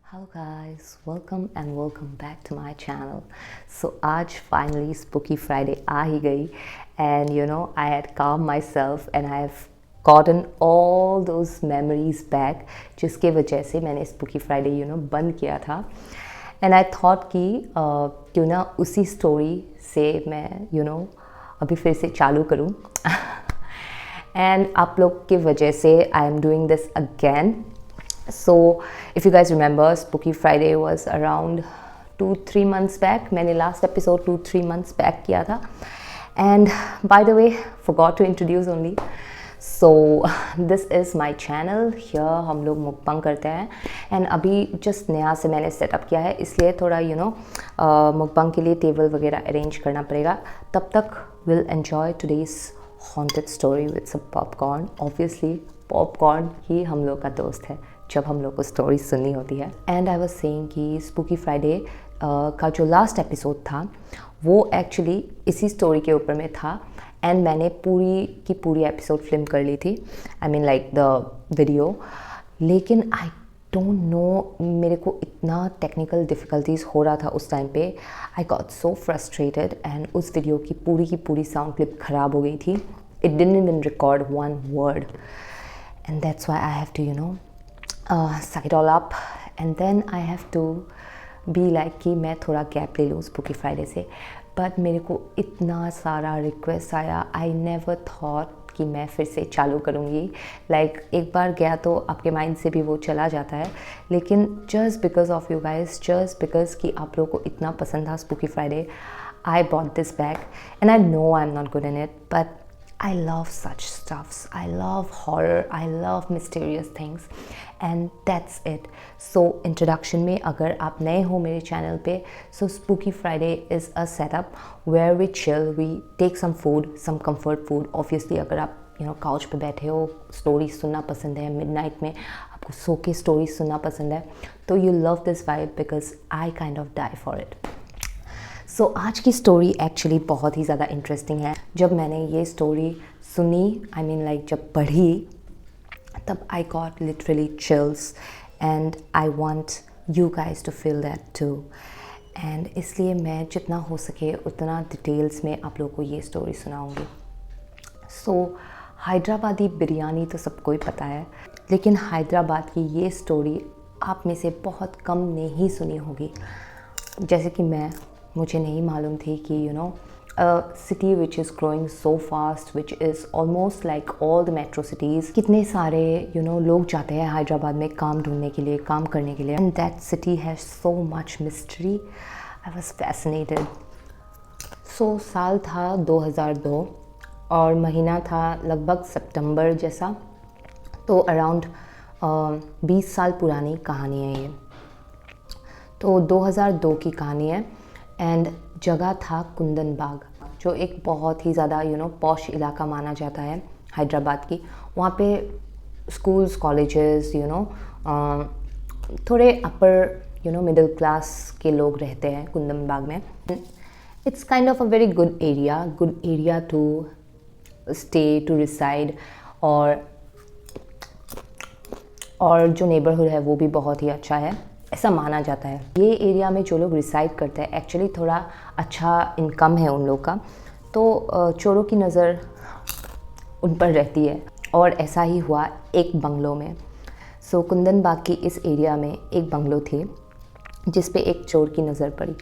Hello guys, welcome and welcome back to my channel. So आज finally Spooky Friday आ ही गई and I had calmed myself and I have gotten all those memories back जिसके वजह से मैंने Spooky Friday बंद किया था and I thought कि क्यों ना उसी story से मैं अभी फिर से चालू करूँ and आप लोग की वजह से I am doing this again. So if you guys remember, Spooky Friday was around 2-3 months back. मैंने last episode 2-3 months back किया था. And by the way, forgot to introduce only. So this is my channel. Here हम लोग मुकबंग करते हैं. And अभी just नया से मैंने setup किया है, इसलिए थोड़ा मुकबंग के लिए टेबल वगैरह arrange करना पड़ेगा. तब तक we'll enjoy today's haunted story with some popcorn. Obviously popcorn ही हम लोग का दोस्त है जब हम लोग को स्टोरी सुननी होती है. एंड आई वाज सेइंग कि स्पूकी फ्राइडे का जो लास्ट एपिसोड था वो एक्चुअली इसी स्टोरी के ऊपर में था एंड मैंने पूरी की पूरी एपिसोड फिल्म कर ली थी. I mean like the video. लेकिन आई डोंट नो, मेरे को इतना टेक्निकल डिफ़िकल्टीज़ हो रहा था उस टाइम पे. I got so frustrated and उस वीडियो की पूरी साउंड क्लिप ख़राब हो गई थी. It didn't even record one word. And that's why I have to suck it all up and then I have to be like कि मैं थोड़ा गैप ले लूँ स्पूकी फ्राइडे से. बट मेरे को इतना सारा रिक्वेस्ट आया, आई नेवर थॉट कि मैं फिर से चालू करूँगी. लाइक एक बार गया तो आपके माइंड से भी वो चला जाता है. लेकिन just because of you guys, just because कि आप लोगों को इतना पसंद था spooky Friday, I bought this back and I know I am not good in it but I love such stuffs. I love horror. I love mysterious things. And that's it. So introduction में अगर आप नए हो मेरे channel पे, so Spooky Friday is a setup where we chill, we take some food, some comfort food. Obviously अगर आप couch पे बैठे हो, स्टोरी सुनना पसंद है, मिडनाइट में आपको सो के स्टोरी सुनना पसंद है, तो you love this vibe because I kind of die for it. सो आज की स्टोरी एक्चुअली बहुत ही ज़्यादा इंटरेस्टिंग है. जब मैंने ये स्टोरी सुनी, आई मीन लाइक जब पढ़ी, तब I got literally chills and I want you guys to feel that too. And इसलिए मैं जितना हो सके उतना डिटेल्स में आप लोगों को ये स्टोरी सुनाऊंगी. सो हैदराबादी बिरयानी तो सबको ही पता है, लेकिन हैदराबाद की ये स्टोरी आप में से बहुत कम ने ही सुनी होगी. जैसे कि मुझे नहीं मालूम थी कि city which is growing so fast, which is almost like all the metro cities, कितने सारे लोग जाते हैं हैदराबाद में काम ढूंढने के लिए, काम करने के लिए. And that city has so much mystery. I was fascinated. So साल था 2002 और महीना था लगभग सितंबर जैसा. तो अराउंड 20 साल पुरानी कहानी है ये. तो 2002 की कहानी है एंड जगह था कुंदन बाग, जो एक बहुत ही ज़्यादा पॉश इलाका माना जाता है हैदराबाद की. वहाँ पे स्कूल्स, कॉलेजेस, थोड़े अपर मिडिल क्लास के लोग रहते हैं कुंदन बाग में. It's kind of a very good area to stay, to reside. और जो नेबरहुड है वो भी बहुत ही अच्छा है, ऐसा माना जाता है. ये एरिया में जो लोग रिसाइड करते हैं एक्चुअली थोड़ा अच्छा इनकम है उन लोग का, तो चोरों की नज़र उन पर रहती है. और ऐसा ही हुआ एक बंगलों में. सो कुंदन बाग की इस एरिया में एक बंगलो थी जिस पे एक चोर की नज़र पड़ी.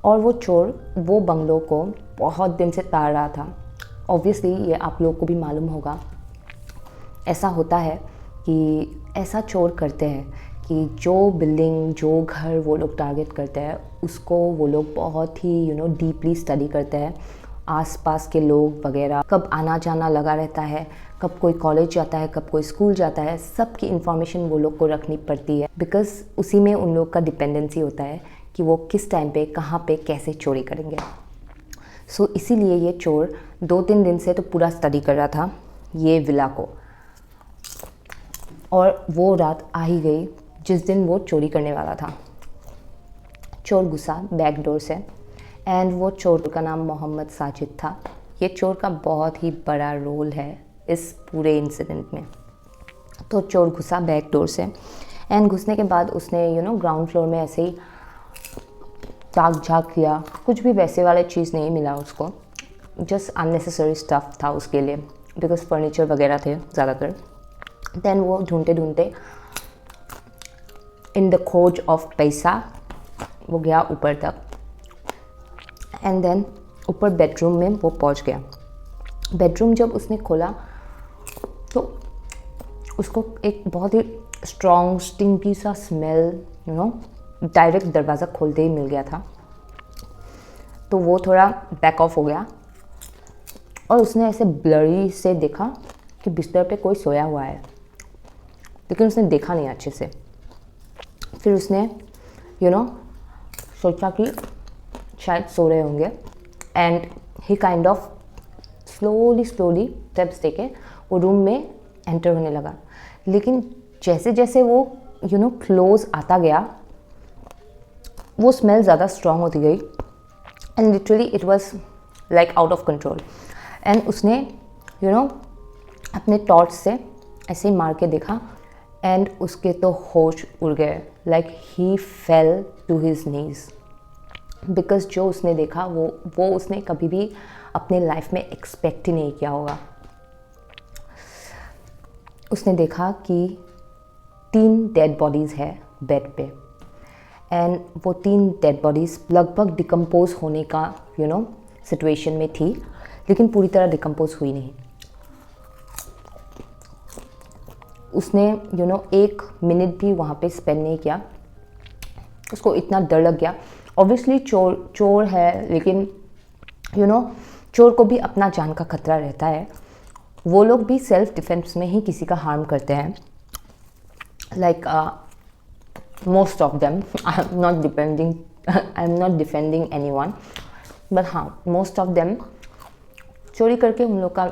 और वो चोर वो बंगलो को बहुत दिन से ताड़ रहा था. ऑब्वियसली ये आप लोग को भी मालूम होगा. ऐसा होता है कि ऐसा चोर करते हैं कि जो बिल्डिंग, जो घर वो लोग टारगेट करते हैं, उसको वो लोग बहुत ही डीपली स्टडी करते हैं. आसपास के लोग वगैरह, कब आना जाना लगा रहता है, कब कोई कॉलेज जाता है, कब कोई स्कूल जाता है, सब की इन्फॉर्मेशन वो लोग को रखनी पड़ती है. बिकॉज उसी में उन लोग का डिपेंडेंसी होता है कि वो किस टाइम पे, कहाँ पे, कैसे चोरी करेंगे. सो इसीलिए ये चोर 2-3 दिन से तो पूरा स्टडी कर रहा था ये विला को. और वो रात आ ही गई जिस दिन वो चोरी करने वाला था. चोर घुसा बैक डोर से एंड वो चोर का नाम मोहम्मद साजिद था. ये चोर का बहुत ही बड़ा रोल है इस पूरे इंसिडेंट में. तो चोर घुसा बैक डोर से एंड घुसने के बाद उसने ग्राउंड फ्लोर में ऐसे ही ताक झाक किया, कुछ भी वैसे वाले चीज़ नहीं मिला उसको, जस्ट अननेसेसरी स्टफ़ था उसके लिए, बिकॉज फर्नीचर वगैरह थे ज़्यादातर। देन वो ढूंढते ढूंढते इन द खोज ऑफ पैसा वो गया ऊपर तक, एंड देन ऊपर बेडरूम में वो पहुंच गया। बेडरूम जब उसने खोला तो उसको एक बहुत ही स्ट्रॉन्ग स्टिंकी सा स्मेल डायरेक्ट दरवाज़ा खोलते ही मिल गया था। तो वो थोड़ा बैक ऑफ हो गया और उसने ऐसे ब्लरी से देखा कि बिस्तर पे कोई सोया हुआ है, लेकिन उसने देखा नहीं अच्छे से। फिर उसने सोचा कि शायद सो रहे होंगे, and he kind of slowly steps देके वो रूम में एंटर होने लगा। लेकिन जैसे जैसे वो क्लोज आता गया वो स्मेल ज़्यादा स्ट्रॉन्ग होती गई, and literally it was like out of control. And उसने अपने टॉर्च से ऐसे ही मार के देखा, एंड उसके तो होश उड़ गए, like he fell to his knees, because जो उसने देखा वो उसने कभी भी अपने लाइफ में एक्सपेक्ट ही नहीं किया होगा। उसने देखा कि 3 डेड बॉडीज़ है बेड पे, एंड वो 3 डेड बॉडीज़ लगभग डिकम्पोज होने का सिचुएशन में थी, लेकिन पूरी तरह डिकम्पोज हुई नहीं। उसने 1 मिनट भी वहाँ पे स्पेंड नहीं किया, उसको इतना डर लग गया। ऑब्वियसली चोर है, लेकिन चोर को भी अपना जान का खतरा रहता है। वो लोग भी सेल्फ डिफेंस में ही किसी का हार्म करते हैं, like most of them. I am not defending anyone, but हाँ, मोस्ट ऑफ देम चोरी करके उन लोग का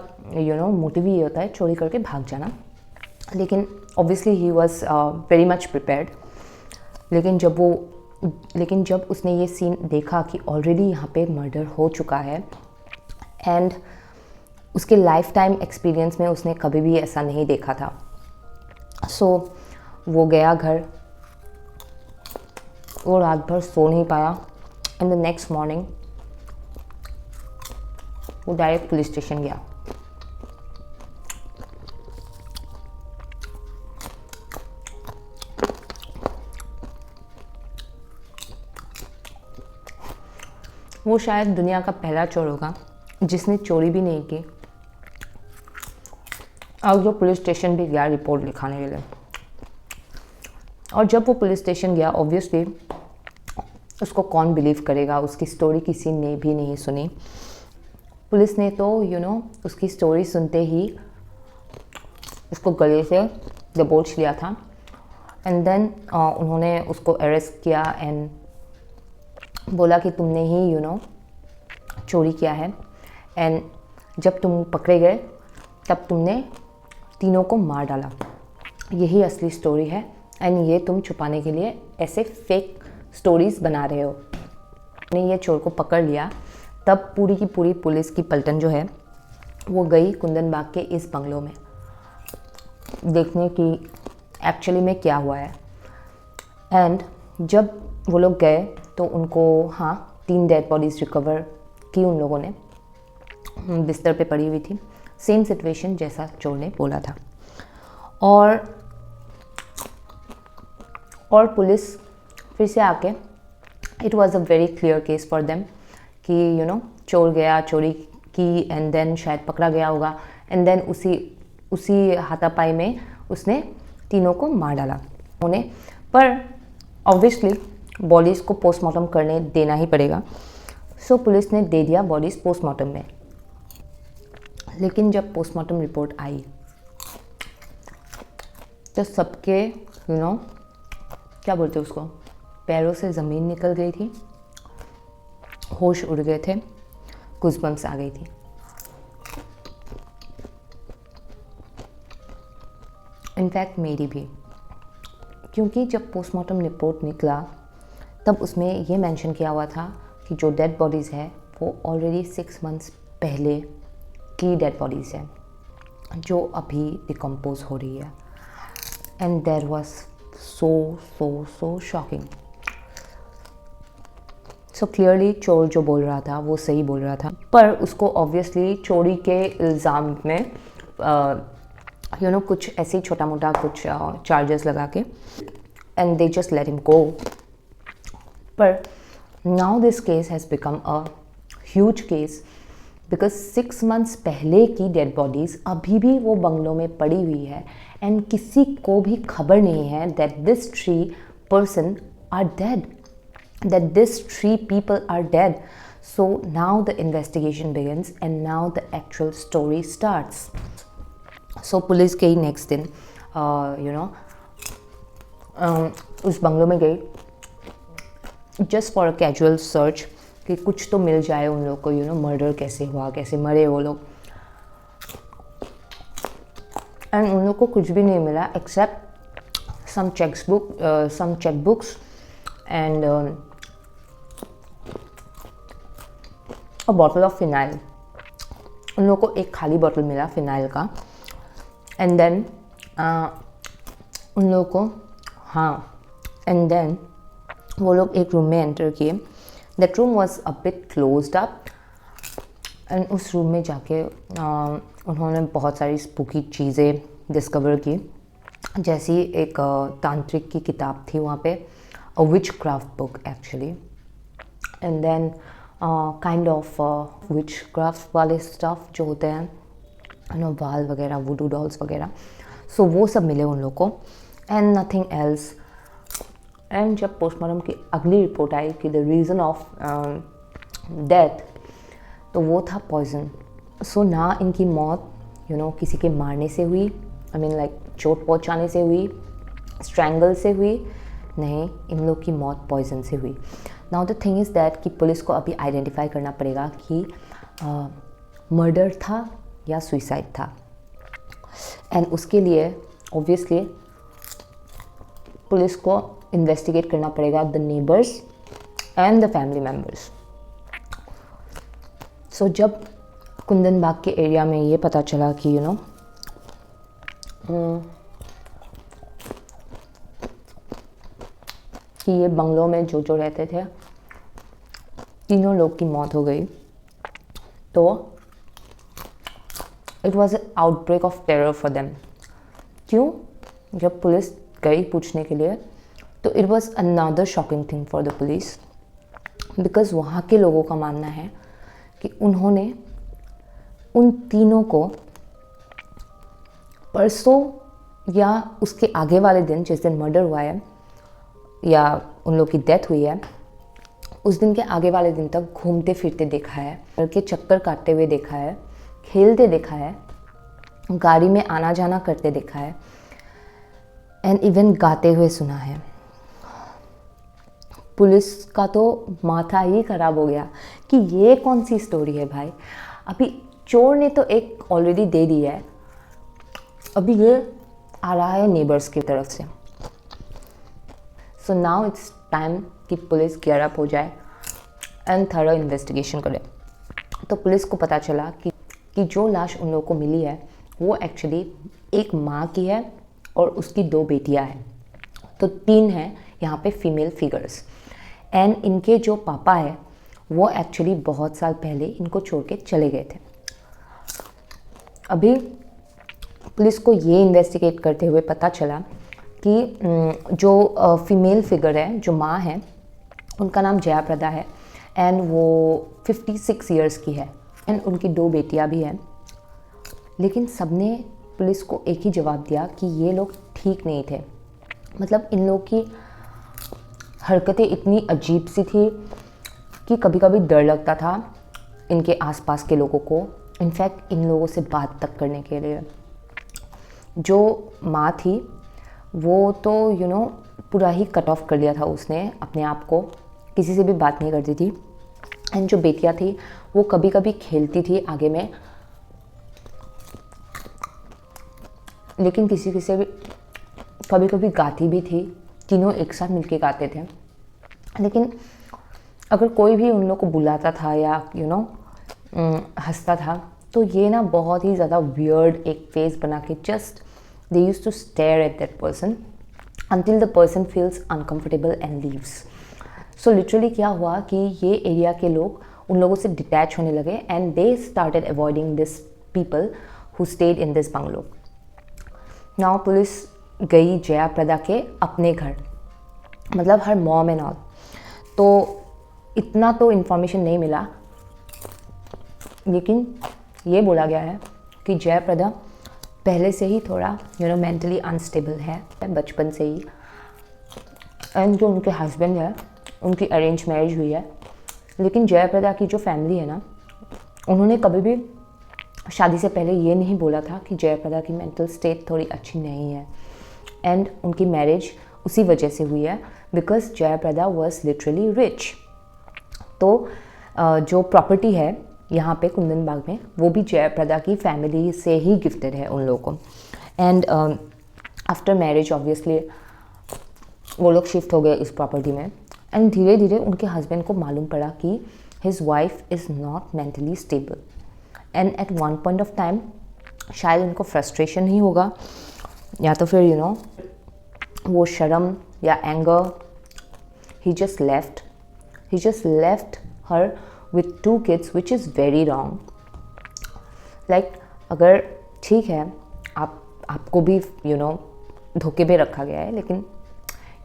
मोटिव ही होता है चोरी करके भाग जाना। लेकिन obviously he was very much prepared. लेकिन जब उसने ये सीन देखा कि ऑलरेडी यहाँ पे मर्डर हो चुका है, एंड उसके लाइफ टाइम एक्सपीरियंस में उसने कभी भी ऐसा नहीं देखा था, सो वो गया घर। वो रात भर सो नहीं पाया, एंड द नेक्स्ट मॉर्निंग वो डायरेक्ट पुलिस स्टेशन गया। वो शायद दुनिया का पहला चोर होगा जिसने चोरी भी नहीं की और जो पुलिस स्टेशन भी गया रिपोर्ट लिखाने के लिए। और जब वो पुलिस स्टेशन गया, ऑब्वियसली उसको कौन बिलीव करेगा, उसकी स्टोरी किसी ने भी नहीं सुनी। पुलिस ने तो उसकी स्टोरी सुनते ही उसको गले से दबोच लिया था, एंड देन उन्होंने उसको अरेस्ट किया एंड बोला कि तुमने ही चोरी किया है, एंड जब तुम पकड़े गए तब तुमने तीनों को मार डाला। यही असली स्टोरी है, एंड ये तुम छुपाने के लिए ऐसे फेक स्टोरीज बना रहे हो। ने ये चोर को पकड़ लिया, तब पूरी की पूरी पुलिस की पलटन जो है वो गई कुंदन बाग के इस बंगलों में देखने की एक्चुअली में क्या हुआ है। एंड जब वो लोग गए तो उनको 3 डेड बॉडीज़ रिकवर की उन लोगों ने, बिस्तर पे पड़ी हुई थी, सेम सिचुएशन जैसा चोर ने बोला था। और पुलिस फिर से आके, it was a very clear case for them कि चोर गया, चोरी की, एंड देन शायद पकड़ा गया होगा, एंड देन उसी हाथापाई में उसने तीनों को मार डाला उन्हें। पर ऑब्वियसली बॉडीज़ को पोस्टमार्टम करने देना ही पड़ेगा, सो पुलिस ने दे दिया बॉडीज़ पोस्टमार्टम में। लेकिन जब पोस्टमार्टम रिपोर्ट आई तो सबके क्या बोलते उसको, पैरों से ज़मीन निकल गई थी, होश उड़ गए थे, गूज़बम्प्स आ गई थी। इनफैक्ट मेरी भी, क्योंकि जब पोस्टमार्टम रिपोर्ट निकला तब उसमें ये मेंशन किया हुआ था कि जो डेड बॉडीज़ है वो ऑलरेडी 6 मंथ्स पहले की डेड बॉडीज़ है जो अभी डिकम्पोज हो रही है, and there was so shocking. So clearly चोर जो बोल रहा था वो सही बोल रहा था, पर उसको ऑब्वियसली चोरी के इल्ज़ाम में कुछ ऐसे ही छोटा मोटा कुछ चार्जेस लगा के and they just let him go. पर now this case has become a huge case because 6 months पहले की डेड बॉडीज़ अभी भी वो बंगलों में पड़ी हुई है एंड किसी को भी खबर नहीं है that this 3 person are dead, that these 3 people are dead. So now the investigation begins and now the actual story starts. So police गई नेक्स्ट दिन उस बंगलों में गई just for a casual search कि कुछ तो मिल जाए उन लोग को, मर्डर कैसे हुआ, कैसे मरे वो लोग. एंड उन लोग को कुछ भी नहीं मिला accept some checkbooks and a bottle of phenyl. उन लोगों को एक खाली बॉटल मिला फिनाइल का. एंड देन उन लोगों को एंड देन वो लोग एक रूम में एंटर किए. That room was a bit closed up and उस रूम में जाके उन्होंने बहुत सारी स्पूकी चीज़ें डिस्कवर की. जैसी एक तांत्रिक की किताब थी वहाँ पे, a witchcraft book actually. And then kind of witchcraft वाले स्टफ जो होते हैं वाल वगैरह, वुडू डॉल्स वगैरह. सो वो सब मिले उन लोग को एंड नथिंग एल्स. एंड जब पोस्टमार्टम की अगली रिपोर्ट आई कि द रीज़न ऑफ डेथ, तो वो था पॉइजन. सो ना इनकी मौत किसी के मारने से हुई, आई मीन लाइक चोट पहुंचाने से हुई, स्ट्रैंगल से हुई, नहीं, इन लोग की मौत पॉइजन से हुई. Now the thing is that कि पुलिस को अभी आइडेंटिफाई करना पड़ेगा कि मर्डर था या सुइसाइड था. एंड उसके लिए ऑब्वियसली पुलिस को इन्वेस्टिगेट करना पड़ेगा the neighbours and the family members. So जब कुंदन बाग के एरिया में ये पता चला कि कि ये बंगलों में जो रहते थे तीनों लोग की मौत हो गई, तो it was a outbreak of terror for them. क्यों? जब पुलिस गई पूछने के लिए तो it was another shocking thing for the police because वहाँ के लोगों का मानना है कि उन्होंने उन तीनों को परसों या उसके आगे वाले दिन, जिस दिन मर्डर हुआ है या उन लोग की डेथ हुई है, उस दिन के आगे वाले दिन तक घूमते फिरते देखा है, घर के चक्कर काटते हुए देखा है, खेलते देखा है, गाड़ी में आना जाना करते देखा है एंड इवन गाते हुए सुना है. पुलिस का तो माथा ही खराब हो गया कि ये कौन सी स्टोरी है भाई. अभी चोर ने तो एक ऑलरेडी दे दी है, अभी ये आ रहा है नेबर्स की तरफ से. सो नाउ इट्स टाइम कि पुलिस गियर अप हो जाए एंड थॉरो इन्वेस्टिगेशन करे. तो पुलिस को पता चला कि जो लाश उन लोगों को मिली है वो एक्चुअली एक माँ की है और उसकी 2 बेटियां हैं. तो 3 हैं यहाँ पे फीमेल फिगर्स. एंड इनके जो पापा है वो एक्चुअली बहुत साल पहले इनको छोड़ के चले गए थे. अभी पुलिस को ये इन्वेस्टिगेट करते हुए पता चला कि जो फीमेल फिगर है, जो माँ है, उनका नाम जया प्रदा है एंड वो 56 इयर्स की है एंड उनकी 2 बेटियां भी हैं. लेकिन सबने पुलिस को एक ही जवाब दिया कि ये लोग ठीक नहीं थे. मतलब इन लोग की हरकतें इतनी अजीब सी थी कि कभी कभी डर लगता था इनके आसपास के लोगों को, इनफैक्ट इन लोगों से बात तक करने के लिए. जो माँ थी वो तो पूरा ही कट ऑफ कर लिया था उसने अपने आप को, किसी से भी बात नहीं करती थी. एंड जो बेटियां थी वो कभी कभी खेलती थी आगे में, लेकिन किसी से भी कभी कभी गाती भी थी. तीनों एक साथ मिलके गाते थे. लेकिन अगर कोई भी उन लोग को बुलाता था या हंसता था तो ये ना बहुत ही ज़्यादा वियर्ड एक फेस बना के just they used to stare at that person until the person feels uncomfortable and leaves. So literally क्या हुआ कि ये एरिया के लोग उन लोगों से डिटैच होने लगे and they started avoiding this people who stayed in this bungalow. Now police गई जया प्रदा के अपने घर, मतलब हर मॉम एंड ऑल. तो इतना तो इन्फॉर्मेशन नहीं मिला, लेकिन ये बोला गया है कि जया प्रदा पहले से ही थोड़ा मेंटली अनस्टेबल है बचपन से ही. एंड जो उनके हस्बैंड है उनकी अरेंज मैरिज हुई है, लेकिन जया प्रदा की जो फैमिली है ना, उन्होंने कभी भी शादी से पहले ये नहीं बोला था कि जया प्रदा की मेंटल स्टेट थोड़ी अच्छी नहीं है. एंड उनकी मैरिज उसी वजह से हुई है because Jaya Prada was literally rich. तो जो प्रॉपर्टी है यहाँ पे कुंदन बाग में, वो भी जया प्रदा की फैमिली से ही गिफ्टेड है उन लोगों को. एंड आफ्टर मैरिज ऑब्वियसली वो लोग शिफ्ट हो गए इस प्रॉपर्टी में. एंड धीरे धीरे उनके हस्बैंड को मालूम पड़ा कि his wife is not mentally stable. And at one point of time शायद उनको फ्रस्ट्रेशन ही होगा, या तो फिर वो शर्म या anger, he just left her with 2 kids, which is very wrong. Like अगर ठीक है आपको भी धोखे पे रखा गया है, लेकिन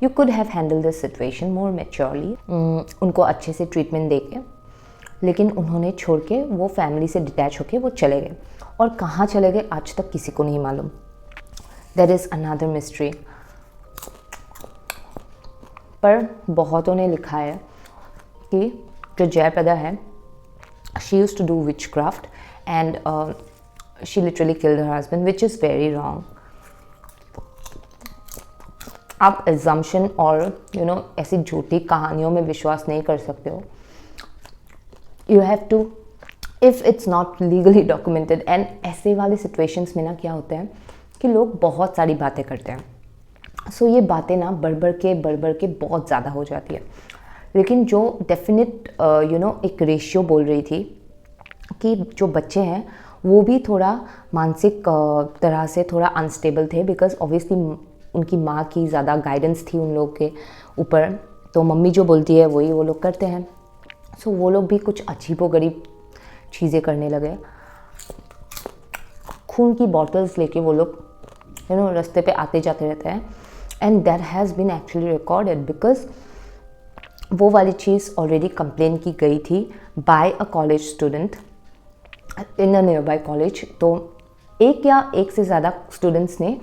you could have handled this situation more maturely. उनको अच्छे से ट्रीटमेंट दे के, लेकिन उन्होंने छोड़ के वो फैमिली से डिटैच होके वो चले गए. और कहाँ चले गए आज तक किसी को नहीं मालूम. That is another mystery. पर बहुतों ने लिखा है कि जो जया प्रदा है, she used to do witchcraft and she literally killed her husband, which is very wrong. आप assumption और ऐसी झूठी कहानियों में विश्वास नहीं कर सकते हो. You have to, if it's not legally documented. and ऐसे वाले situations में ना क्या होता है कि लोग बहुत सारी बातें करते हैं. सो ये बातें ना बढ़ के बहुत ज़्यादा हो जाती है. लेकिन जो डेफिनेट एक रेशियो बोल रही थी कि जो बच्चे हैं वो भी थोड़ा मानसिक तरह से थोड़ा अनस्टेबल थे, बिकॉज ऑब्वियसली उनकी माँ की ज़्यादा गाइडेंस थी उन लोग के ऊपर. तो मम्मी जो बोलती है वही वो लोग करते हैं. सो वो लोग भी कुछ अजीबोगरीब चीज़ें करने लगे. खून की बॉटल्स लेके वो लोग रास्ते पे आते जाते रहते हैं. And that has been actually recorded because वो वाली चीज़ ऑलरेडी कंप्लेन की गई थी by a college student in a nearby college. तो एक से ज़्यादा स्टूडेंट्स ने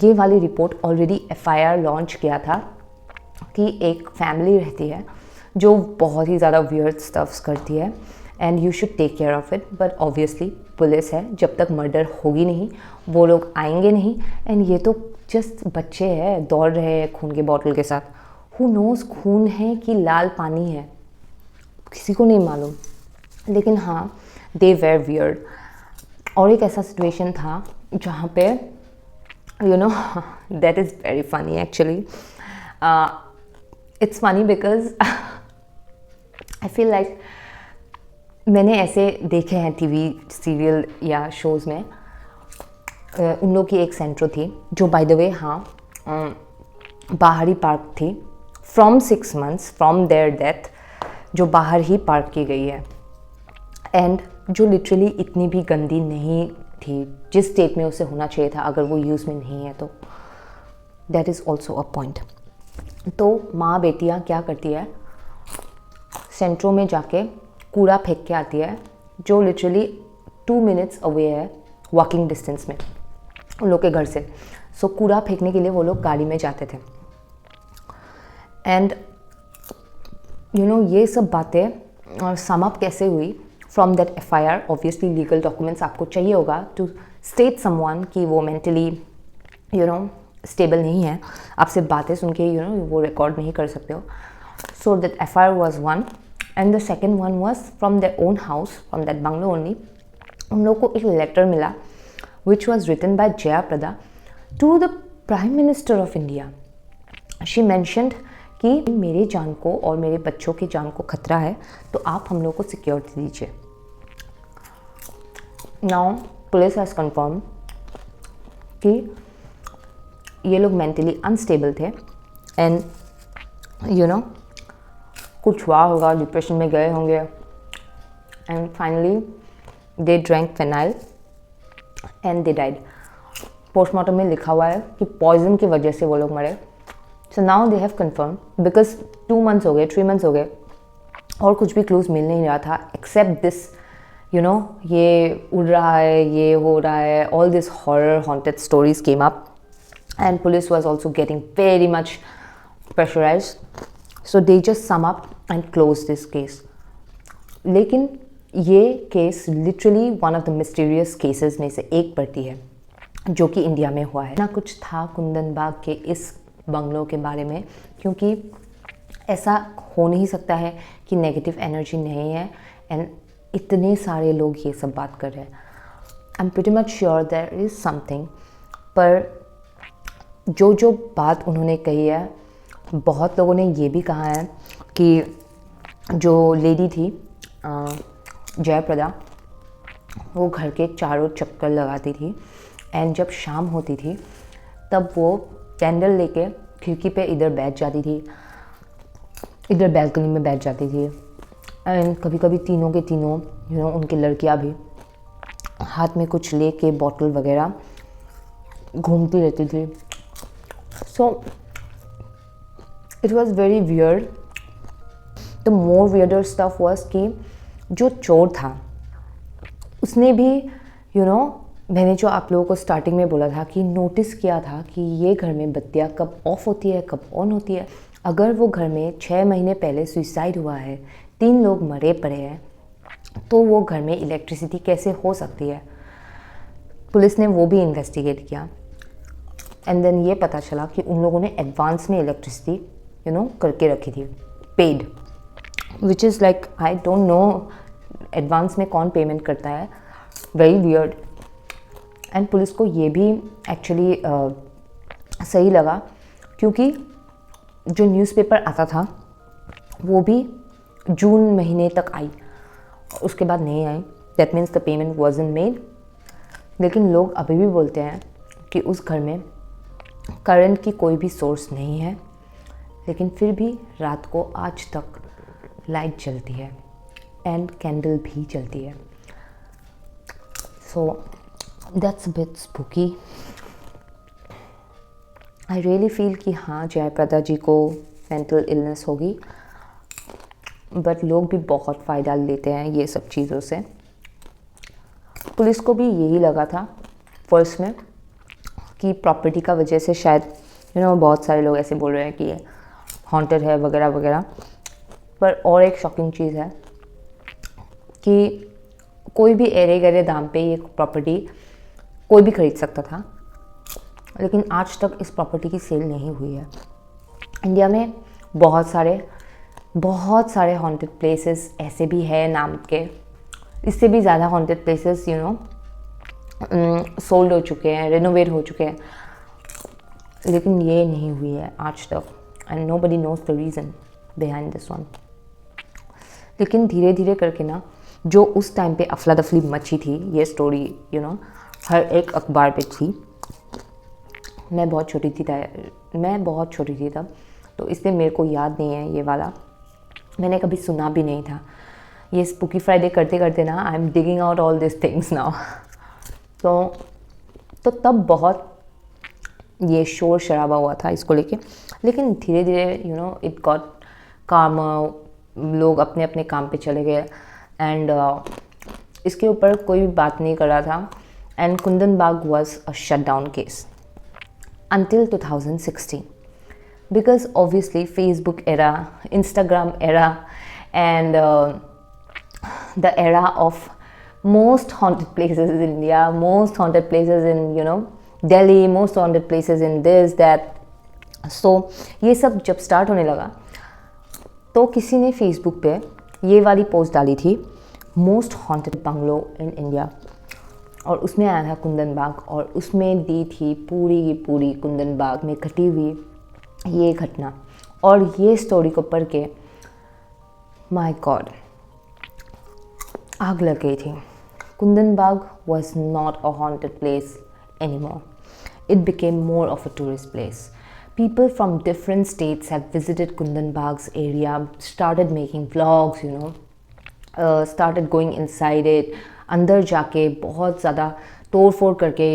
ये वाली रिपोर्ट ऑलरेडी FIR लॉन्च किया था कि एक फैमिली रहती है जो बहुत ही ज़्यादा वियर्ड स्टफ्स करती है and you should take care of it. But obviously police है, जब तक मर्डर होगी नहीं वो लोग आएंगे नहीं. एंड ये तो जस्ट बच्चे हैं, दौड़ रहे हैं खून के बॉटल के साथ. हु नोज़ खून है कि लाल पानी है, किसी को नहीं मालूम. लेकिन हाँ, दे वेर वियर्ड. और एक ऐसा सिचुएशन था जहाँ पे that is very funny actually. It's funny because I feel like मैंने ऐसे देखे हैं टीवी सीरियल या शोज़ में. उन लोग की एक सेंट्रो थी जो बाय द वे बाहर ही पार्क थी from 6 months from there death, जो बाहर ही पार्क की गई है. एंड जो लिटरली इतनी भी गंदी नहीं थी जिस स्टेट में उसे होना चाहिए था अगर वो यूज़ में नहीं है तो. That is also a point. तो माँ बेटियाँ क्या करती है, सेंट्रो में जाके कूड़ा फेंक के आती है जो लिटरली 2 minutes अवे है वॉकिंग डिस्टेंस में उन लोग के घर से. सो कूड़ा फेंकने के लिए वो लोग गाड़ी में जाते थे. एंड ये सब बातें सम अप कैसे हुई from that FIR. Obviously legal documents आपको चाहिए होगा टू स्टेट समवन कि वो मेंटली स्टेबल नहीं है. आपसे बातें सुन के वो रिकॉर्ड नहीं कर सकते हो. So that FIR was one and the second one was from their own house, from that bungalow only. उन लोगों को एक लेटर मिला which was written by Jaya Prada to the Prime Minister of India. She mentioned कि मेरे जान को और मेरे बच्चों की जान को खतरा है तो आप हम लोग को सिक्योरिटी दीजिए. Now police has confirmed कि ये लोग मेंटली अनस्टेबल थे एंड यू नो कुछ हुआ होगा, डिप्रेशन में गए होंगे and finally they drank phenyl and they died. Postmortem में लिखा हुआ है कि पॉइजन की वजह से वो लोग मरे। So now they have confirm because 2 months हो गए, 3 मंथ्स हो गए और कुछ भी क्लूज मिल नहीं रहा था एक्सेप्ट दिस यू नो ये उड़ रहा है, ये हो रहा है, all this horror haunted stories came up and police was also getting very much pressurised, so they just sum up and close this case. लेकिन ये case literally one of the mysterious cases में से एक पड़ती है जो कि India में हुआ है ना। कुछ था कुंदन बाग के इस बंगलों के बारे में, क्योंकि ऐसा हो नहीं सकता है कि नेगेटिव एनर्जी नहीं है एंड इतने सारे लोग ये सब बात कर रहे हैं। I am pretty much sure there is something, पर जो बात उन्होंने कही है, बहुत लोगों ने ये भी कहा है कि जो लेडी थी जयप्रदा, वो घर के चारों चक्कर लगाती थी एंड जब शाम होती थी तब वो कैंडल लेके खिड़की पे इधर बैठ जाती थी, इधर बैल्कनी में बैठ जाती थी एंड कभी कभी तीनों के तीनों उनकी लड़कियां भी हाथ में कुछ लेके बॉटल वगैरह घूमती रहती थी। So it was very weird. The more weirder stuff was कि जो चोर था उसने भी मैंने जो आप लोगों को स्टार्टिंग में बोला था कि नोटिस किया था कि ये घर में बत्तियाँ कब ऑफ होती है कब ऑन होती है। अगर वो घर में 6 महीने पहले सुसाइड हुआ है, 3 लोग मरे पड़े हैं, तो वो घर में इलेक्ट्रिसिटी कैसे हो सकती है। पुलिस ने वो भी इन्वेस्टिगेट किया एंड देन ये पता चला कि उन लोगों ने एडवांस में इलेक्ट्रिसिटी करके रखी थी, paid, which is like I don't know advance में कौन पेमेंट करता है, वेरी वियर्ड। एंड पुलिस को ये भी एक्चुअली सही लगा, क्योंकि जो न्यूज़पेपर आता था वो भी जून महीने तक आई, उसके बाद नहीं आई। That means the payment wasn't made. लेकिन लोग अभी भी बोलते हैं कि उस घर में करंट की कोई भी सोर्स नहीं है, लेकिन फिर भी रात को आज तक लाइट जलती है एंड कैंडल भी जलती है। So that's a bit spooky. I really feel कि हाँ, जयप्रदा जी को मेंटल इलनेस होगी, बट लोग भी बहुत फ़ायदा लेते हैं ये सब चीज़ों से। पुलिस को भी यही लगा था फर्स्ट में कि प्रॉपर्टी का वजह से शायद बहुत सारे लोग ऐसे बोल रहे हैं कि हॉन्टेड है वगैरह वगैरह। पर और एक शॉकिंग चीज़ है कि कोई भी एरे गहरे दाम पे ये प्रॉपर्टी कोई भी खरीद सकता था, लेकिन आज तक इस प्रॉपर्टी की सेल नहीं हुई है। इंडिया में बहुत सारे हॉन्टेड प्लेसेस ऐसे भी है नाम के, इससे भी ज़्यादा हॉन्टेड प्लेसेस सोल्ड हो चुके हैं, रेनोवेट हो चुके हैं, लेकिन ये नहीं हुई है आज तक and nobody knows the reason behind this one. लेकिन धीरे धीरे करके ना, जो उस टाइम पे अफला दफली मची थी, ये स्टोरी हर एक अखबार पे थी। मैं बहुत छोटी थी तब, तो इसलिए मेरे को याद नहीं है ये वाला, मैंने कभी सुना भी नहीं था। ये स्पूकी फ्राइडे करते करते ना I am digging out all this things now. तो तब बहुत ये शोर शराबा हुआ था इसको लेके, लेकिन धीरे धीरे इट गॉट काम, लोग अपने अपने काम पे चले गए एंड इसके ऊपर कोई भी बात नहीं कर रहा था। And Kundan Bagh was a shut down case until 2016, because obviously Facebook era, Instagram era, and the era of most haunted places in India, most haunted places in Delhi, most haunted places in this that. So ये सब जब start होने लगा तो किसी ने Facebook पे ये वाली पोस्ट डाली थी, most haunted bungalow in India, और उसमें आया था कुंदन बाग, और उसमें दी थी पूरी की पूरी कुंदन बाग में घटी हुई ये घटना। और ये स्टोरी को पढ़ के माय गॉड, आग लग गई थी। Kundan Bagh was not a haunted place anymore. it became more of a tourist place. People from different states have visited Kundan Bagh's area, started making vlogs, started going inside it. अंदर जाके बहुत ज़्यादा तोड़ फोड़ करके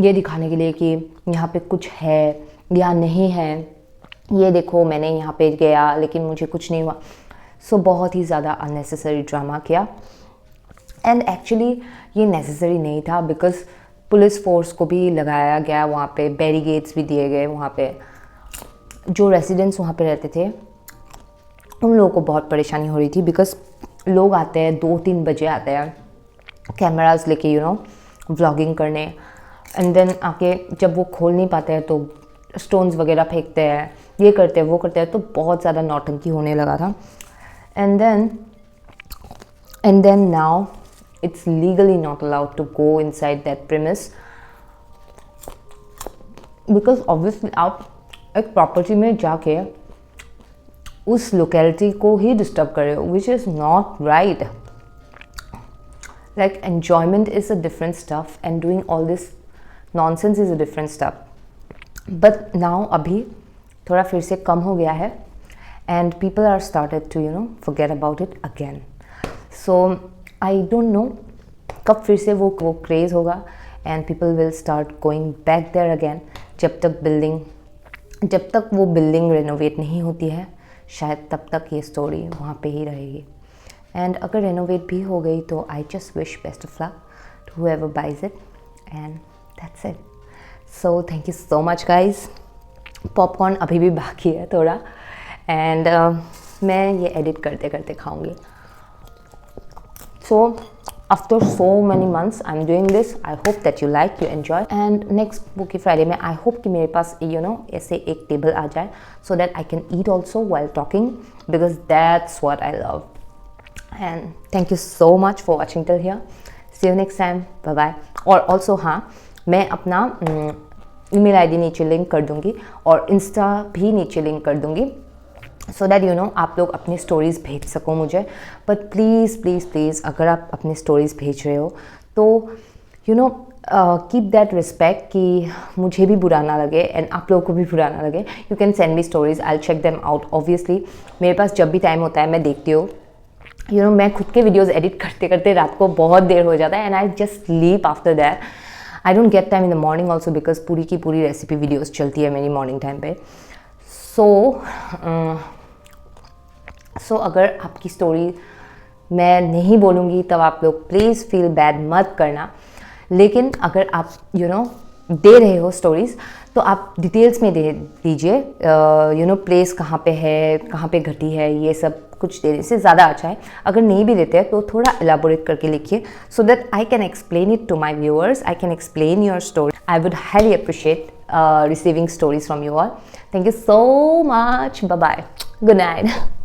ये दिखाने के लिए कि यहाँ पे कुछ है या नहीं है, ये देखो मैंने यहाँ पे गया लेकिन मुझे कुछ नहीं हुआ. सो बहुत ही ज़्यादा अननेसेसरी ड्रामा किया. एंड एक्चुअली ये नेसेसरी नहीं था, बिकॉज पुलिस फोर्स को भी लगाया गया वहाँ पे, बैरिकेड्स भी दिए गए वहाँ पे. जो रेसिडेंट्स वहाँ पे रहते थे उन लोगों को बहुत परेशानी हो रही थी, बिकॉज लोग आते हैं 2-3 बजे आते हैं कैमराज लेके व्लॉगिंग करने, एंड देन आके जब वो खोल नहीं पाते हैं तो स्टोन्स वगैरह फेंकते हैं, ये करते हैं वो करते हैं. तो बहुत ज़्यादा नौटंकी होने लगा था. And then now it's legally not allowed to go inside that premise, because obviously आप एक प्रॉपर्टी में जाके उस लोकेलिटी को ही डिस्टर्ब कर रहे हो, which is not right. Like enjoyment is a different stuff and doing all this nonsense is a different stuff. But now अभी थोड़ा फिर से कम हो गया है and people are started to forget about it again. So I don't know कब फिर से वो क्रेज़ होगा and people will start going back there again. जब तक वो बिल्डिंग रेनोवेट नहीं होती है, शायद तब तक ये स्टोरी वहाँ पे ही रहेगी. एंड अगर रेनोवेट भी हो गई तो I just wish best of luck to whoever buys it, and that's it. So thank you so much guys. Popcorn अभी भी बाकी है थोड़ा, एंड मैं ये एडिट करते करते खाऊंगी. So after so many months I'm doing this. I hope that you like, you enjoy, and next Bookie Friday में I hope कि मेरे पास ऐसे एक टेबल आ जाए so that I can eat also while talking, because that's what I love. And thank you so much for watching till here. See you next time. Bye bye. और also हाँ, मैं अपना email ID नीचे link कर दूँगी और Insta भी नीचे लिंक कर दूँगी, सो दैट आप लोग अपनी स्टोरीज़ भेज सको मुझे. बट प्लीज़ प्लीज़ प्लीज़ अगर आप अपनी स्टोरीज़ भेज रहे हो तो कीप दैट रिस्पेक्ट कि मुझे भी बुरा ना लगे एंड आप लोगों को भी बुरा ना लगे. You can send me stories, I will check them out. Obviously मेरे पास जब भी टाइम होता है मैं देखती हूँ. मैं खुद के वीडियोज़ एडिट करते करते रात को बहुत देर हो जाता है and I just sleep after that. I don't get time in the morning also, because पूरी की पूरी रेसिपी वीडियोज़ चलती है मेरी मॉर्निंग टाइम पे. सो अगर आपकी स्टोरी मैं नहीं बोलूँगी तब आप लोग प्लीज़ फील बैड मत करना. लेकिन अगर आप दे रहे हो स्टोरीज़ तो आप डिटेल्स में दे दीजिए. प्लेस कहाँ पे है, कहाँ पे घटी है, ये सब कुछ देने से ज़्यादा अच्छा है. अगर नहीं भी देते हैं तो थोड़ा एलाबोरेट करके लिखिए, so that I can explain it to my viewers. I can explain your story. I would highly appreciate receiving stories from you all. Thank you so much. Bye bye. Good night.